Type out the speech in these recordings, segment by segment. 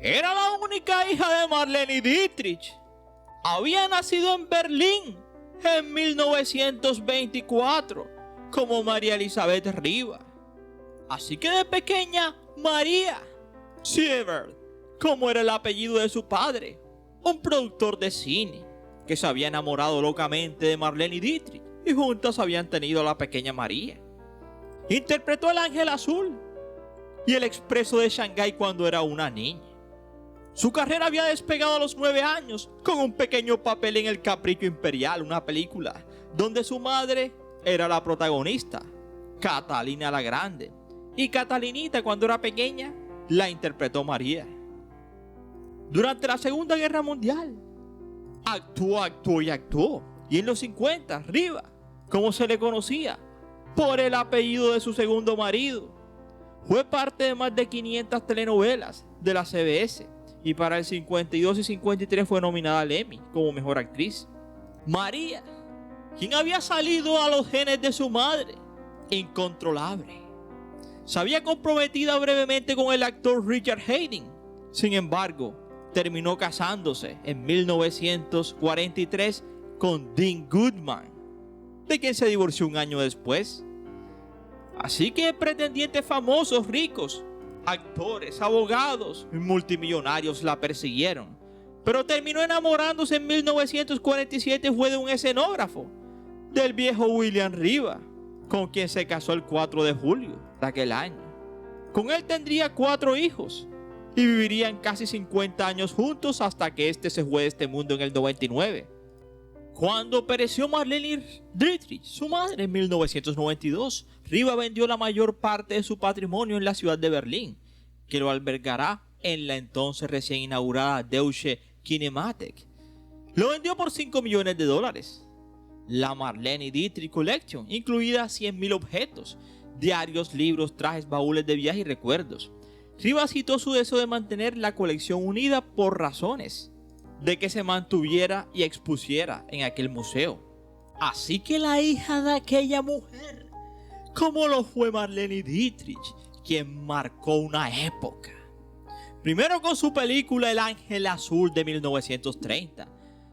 Era la única hija de Marlene Dietrich. Había nacido en Berlín en 1924 como María Elizabeth Riva. Así que de pequeña, María Siebert, como era el apellido de su padre, un productor de cine que se había enamorado locamente de Marlene Dietrich y juntas habían tenido a la pequeña María. Interpretó El Ángel Azul y El Expreso de Shanghái cuando era una niña. Su carrera había despegado a los 9 años con un pequeño papel en El Capricho Imperial, una película donde su madre era la protagonista, Catalina la Grande, y Catalinita cuando era pequeña la interpretó María. Durante la Segunda Guerra Mundial actuó, y en los 50 Riva, como se le conocía por el apellido de su segundo marido, fue parte de más de 500 telenovelas de la CBS. Y para el 52 y 53 fue nominada al Emmy como mejor actriz. María, quien había salido a los genes de su madre, incontrolable, se había comprometido brevemente con el actor Richard Haydn. Sin embargo, terminó casándose en 1943 con Dean Goodman, de quien se divorció un año después. Así que pretendientes famosos, ricos, actores, abogados y multimillonarios la persiguieron, pero terminó enamorándose en 1947 fue de un escenógrafo, del viejo William Riva, con quien se casó el 4 de julio de aquel año. Con él tendría 4 hijos y vivirían casi 50 años juntos hasta que este se fue de este mundo en el 99. Cuando pereció Marlene Dietrich, su madre, en 1992, Riva vendió la mayor parte de su patrimonio en la ciudad de Berlín, que lo albergará en la entonces recién inaugurada Deutsche Kinemathek. Lo vendió por $5 millones. La Marlene Dietrich Collection, incluida 100.000 objetos, diarios, libros, trajes, baúles de viaje y recuerdos. Riva citó su deseo de mantener la colección unida por razones de que se mantuviera y expusiera en aquel museo. Así que la hija de aquella mujer, como lo fue Marlene Dietrich, quien marcó una época. Primero con su película El Ángel Azul de 1930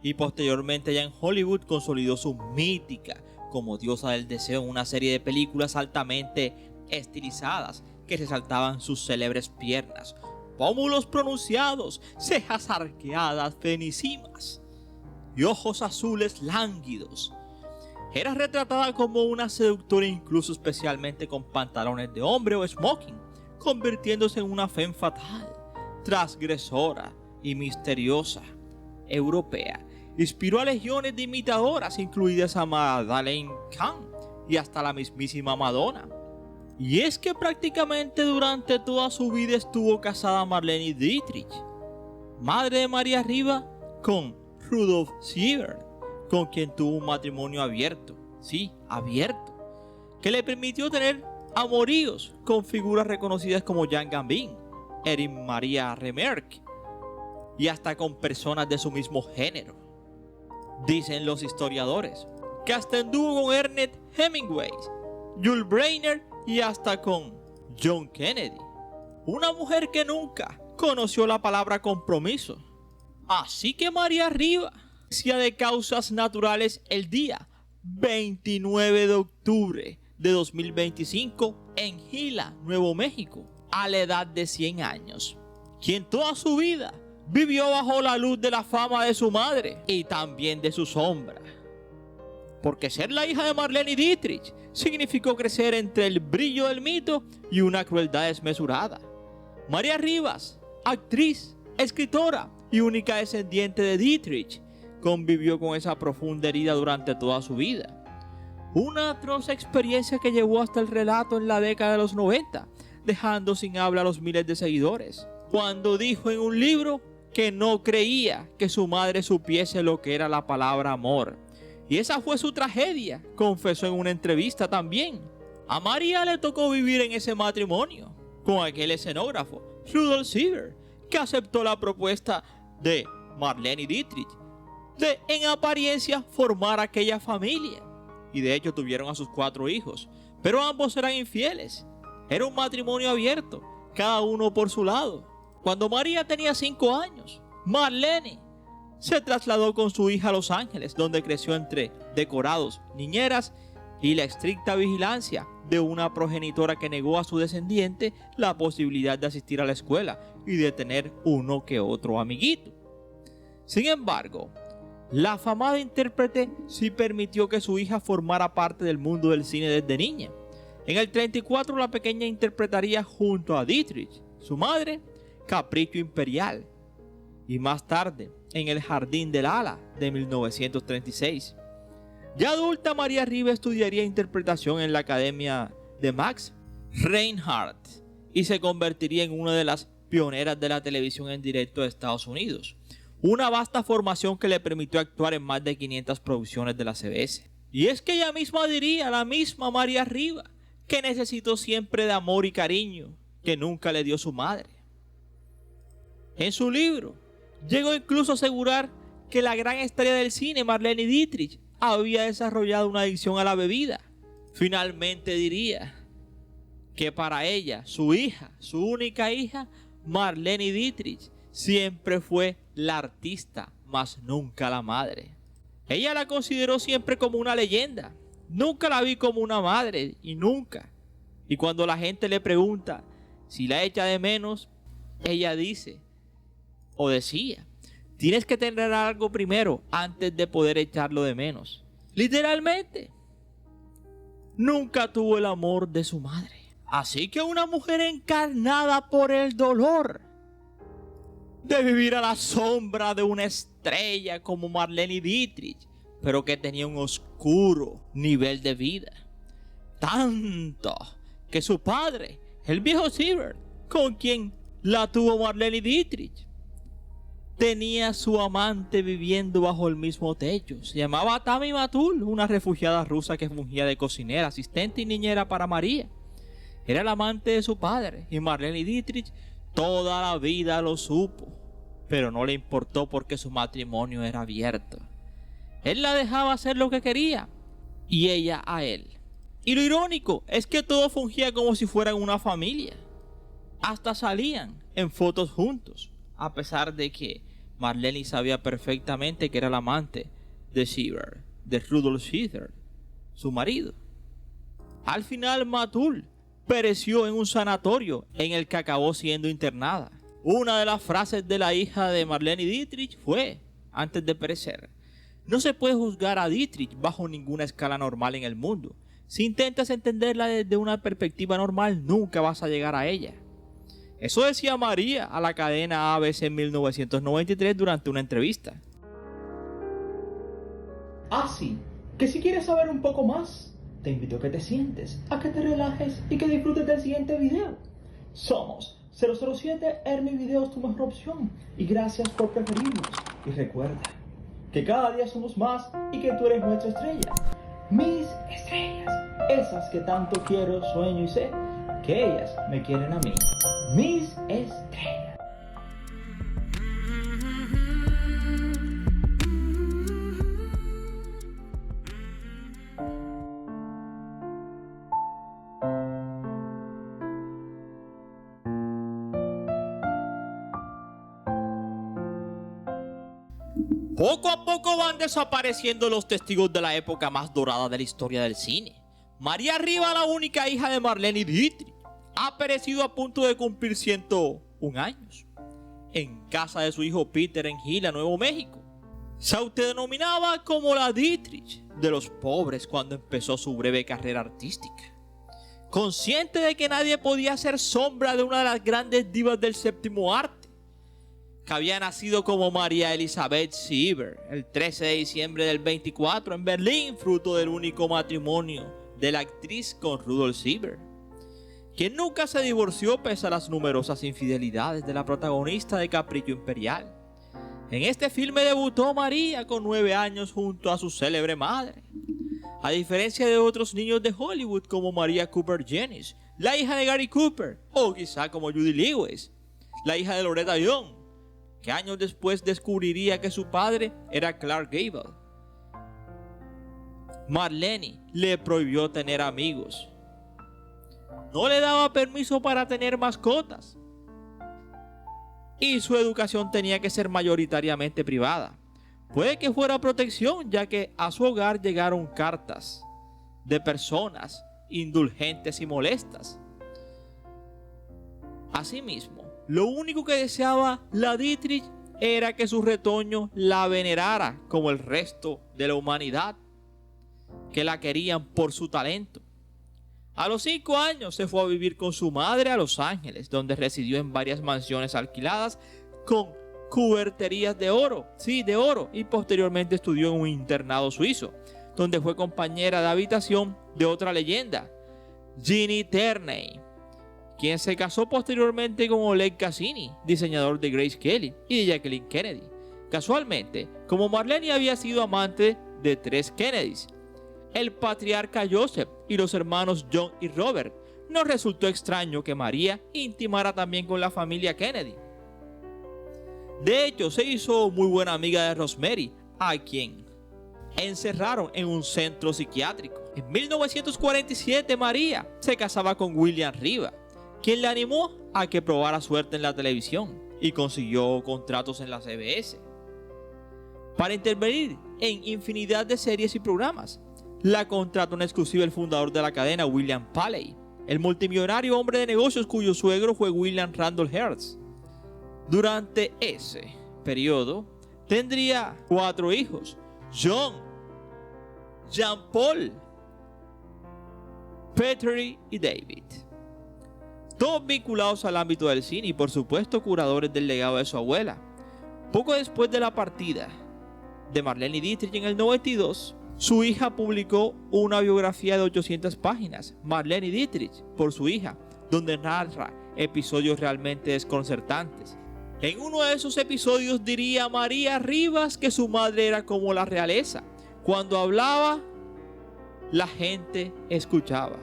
y posteriormente ya en Hollywood consolidó su mítica como diosa del deseo en una serie de películas altamente estilizadas que resaltaban sus célebres piernas, pómulos pronunciados, cejas arqueadas finísimas y ojos azules lánguidos. Era retratada como una seductora incluso especialmente con pantalones de hombre o smoking, convirtiéndose en una femme fatal, transgresora y misteriosa europea. Inspiró a legiones de imitadoras, incluidas a Madeleine Kahn y hasta la mismísima Madonna. Y es que prácticamente durante toda su vida estuvo casada Marlene Dietrich, madre de María Riva, con Rudolf Siebert, con quien tuvo un matrimonio abierto, sí, abierto, que le permitió tener amoríos con figuras reconocidas como Jan Gambin, Erich Maria Remarque y hasta con personas de su mismo género. Dicen los historiadores que hasta anduvo con Ernest Hemingway, Jules Briner y hasta con John Kennedy, una mujer que nunca conoció la palabra compromiso. Así que María Riva fallecía de causas naturales el día 29 de octubre de 2025 en Gila, Nuevo México, a la edad de 100 años, quien toda su vida vivió bajo la luz de la fama de su madre y también de su sombra. Porque ser la hija de Marlene Dietrich significó crecer entre el brillo del mito y una crueldad desmesurada. María Rivas, actriz, escritora y única descendiente de Dietrich, convivió con esa profunda herida durante toda su vida. Una atroz experiencia que llevó hasta el relato en la década de los 90, dejando sin habla a los miles de seguidores, cuando dijo en un libro que no creía que su madre supiese lo que era la palabra amor. Y esa fue su tragedia, confesó en una entrevista también. A María le tocó vivir en ese matrimonio con aquel escenógrafo, Rudolf Siebert, que aceptó la propuesta de Marlene Dietrich de, en apariencia, formar aquella familia. Y de hecho tuvieron a sus 4 hijos, pero ambos eran infieles. Era un matrimonio abierto, cada uno por su lado. Cuando María tenía 5 años, Marlene se trasladó con su hija a Los Ángeles, donde creció entre decorados, niñeras y la estricta vigilancia de una progenitora que negó a su descendiente la posibilidad de asistir a la escuela y de tener uno que otro amiguito. Sin embargo, la afamada intérprete sí permitió que su hija formara parte del mundo del cine desde niña. En el 34 la pequeña interpretaría junto a Dietrich, su madre, Capricho Imperial, y más tarde en El Jardín del Ala de 1936. Ya adulta, María Riva estudiaría interpretación en la Academia de Max Reinhardt y se convertiría en una de las pioneras de la televisión en directo de Estados Unidos. Una vasta formación que le permitió actuar en más de 500 producciones de la CBS. Y es que ella misma diría, la misma María Riva, que necesitó siempre de amor y cariño que nunca le dio su madre. En su libro, llegó incluso a asegurar que la gran estrella del cine, Marlene Dietrich, había desarrollado una adicción a la bebida. Finalmente diría que para ella, su hija, su única hija, Marlene Dietrich, siempre fue la artista, mas nunca la madre. Ella la consideró siempre como una leyenda. Nunca la vi como una madre, y nunca. Y cuando la gente le pregunta si la echa de menos, ella dice, o decía, tienes que tener algo primero antes de poder echarlo de menos. Literalmente, nunca tuvo el amor de su madre. Así que una mujer encarnada por el dolor de vivir a la sombra de una estrella como Marlene Dietrich, pero que tenía un oscuro nivel de vida. Tanto que su padre, el viejo Siebert, con quien la tuvo Marlene Dietrich, tenía a su amante viviendo bajo el mismo techo. Se llamaba Tammy Matul, una refugiada rusa que fungía de cocinera, asistente y niñera para María. Era el amante de su padre, y Marlene Dietrich toda la vida lo supo, pero no le importó porque su matrimonio era abierto. Él la dejaba hacer lo que quería, y ella a él. Y lo irónico es que todo fungía como si fueran una familia. Hasta salían en fotos juntos, a pesar de que Marlene sabía perfectamente que era la amante de Siebert, de Rudolf Siebert, su marido. Al final, Matul pereció en un sanatorio en el que acabó siendo internada. Una de las frases de la hija de Marlene Dietrich fue, antes de perecer: no se puede juzgar a Dietrich bajo ninguna escala normal en el mundo. Si intentas entenderla desde una perspectiva normal, nunca vas a llegar a ella. Eso decía María a la cadena ABC en 1993 durante una entrevista. Así que si quieres saber un poco más, te invito a que te sientes, a que te relajes y que disfrutes del siguiente video. Somos 007 Ernie Videos, tu mejor opción, y gracias por preferirnos. Y recuerda que cada día somos más y que tú eres nuestra estrella. Mis estrellas, esas que tanto quiero, sueño y sé que ellas me quieren a mí. Mis estrellas. Poco a poco van desapareciendo los testigos de la época más dorada de la historia del cine. María Riva, la única hija de Marlene Dietrich, ha perecido a punto de cumplir 101 años, en casa de su hijo Peter en Gila, Nuevo México. Se autodenominaba como la Dietrich de los pobres cuando empezó su breve carrera artística. Consciente de que nadie podía ser sombra de una de las grandes divas del séptimo arte, que había nacido como María Elizabeth Siebert el 13 de diciembre del 24 en Berlín, fruto del único matrimonio de la actriz con Rudolf Siebert, quien nunca se divorció pese a las numerosas infidelidades de la protagonista de Capricho Imperial. En este filme debutó María con 9 años junto a su célebre madre. A diferencia de otros niños de Hollywood como Maria Cooper Jennings, la hija de Gary Cooper, o quizá como Judy Lewis, la hija de Loretta Young, que años después descubriría que su padre era Clark Gable. Marlene le prohibió tener amigos. No le daba permiso para tener mascotas. y su educación tenía que ser mayoritariamente privada. Puede que fuera protección, ya que a su hogar llegaron cartas de personas indulgentes y molestas. Asimismo, lo único que deseaba la Dietrich era que su retoño la venerara como el resto de la humanidad, que la querían por su talento. A los 5 años se fue a vivir con su madre a Los Ángeles, donde residió en varias mansiones alquiladas con cuberterías de oro, y posteriormente estudió en un internado suizo, donde fue compañera de habitación de otra leyenda, Ginny Tierney, quien se casó posteriormente con Oleg Cassini, diseñador de Grace Kelly y de Jacqueline Kennedy. Casualmente, como Marlene había sido amante de 3 Kennedys, el patriarca Joseph y los hermanos John y Robert, no resultó extraño que María intimara también con la familia Kennedy. De hecho, se hizo muy buena amiga de Rosemary, a quien encerraron en un centro psiquiátrico. En 1947, María se casaba con William Riva, quien le animó a que probara suerte en la televisión y consiguió contratos en la CBS para intervenir en infinidad de series y programas. La contrató en exclusiva el fundador de la cadena, William Paley, el multimillonario hombre de negocios cuyo suegro fue William Randolph Hearst. Durante ese periodo tendría 4 hijos: John, Jean-Paul, Petrie y David, todos vinculados al ámbito del cine y por supuesto curadores del legado de su abuela. Poco después de la partida de Marlene Dietrich en el 92, su hija publicó una biografía de 800 páginas, Marlene Dietrich, por su hija, donde narra episodios realmente desconcertantes. En uno de esos episodios diría María Rivas que su madre era como la realeza. Cuando hablaba, la gente escuchaba.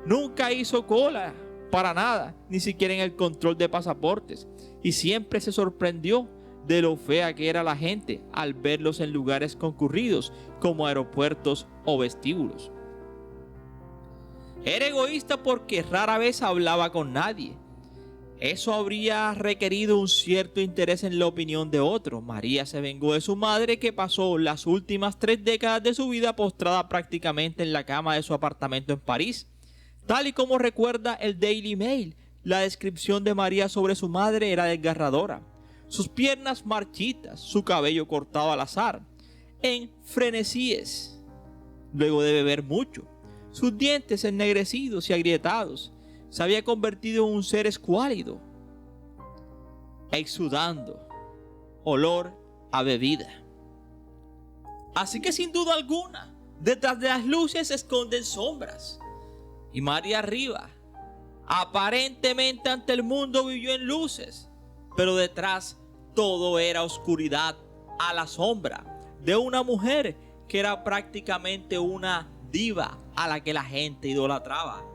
Nunca hizo cola para nada, ni siquiera en el control de pasaportes, y siempre se sorprendió de lo fea que era la gente al verlos en lugares concurridos como aeropuertos o vestíbulos. Era egoísta porque rara vez hablaba con nadie. Eso habría requerido un cierto interés en la opinión de otros. María se vengó de su madre, que pasó las últimas 3 décadas de su vida postrada prácticamente en la cama de su apartamento en París. Tal y como recuerda el Daily Mail, la descripción de María sobre su madre era desgarradora. Sus piernas marchitas, su cabello cortado al azar, en frenesíes, luego de beber mucho, sus dientes ennegrecidos y agrietados. Se había convertido en un ser escuálido, exudando olor a bebida. Así que sin duda alguna, detrás de las luces se esconden sombras. Y María Rivas, aparentemente ante el mundo, vivió en luces, pero detrás todo era oscuridad a la sombra de una mujer que era prácticamente una diva a la que la gente idolatraba,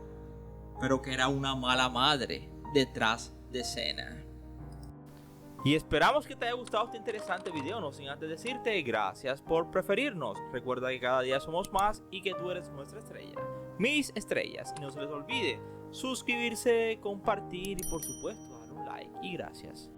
pero que era una mala madre detrás de escena. Y esperamos que te haya gustado este interesante video, no sin antes decirte gracias por preferirnos. Recuerda que cada día somos más y que tú eres nuestra estrella, mis estrellas. Y no se les olvide suscribirse, compartir y por supuesto dar un like. Y gracias.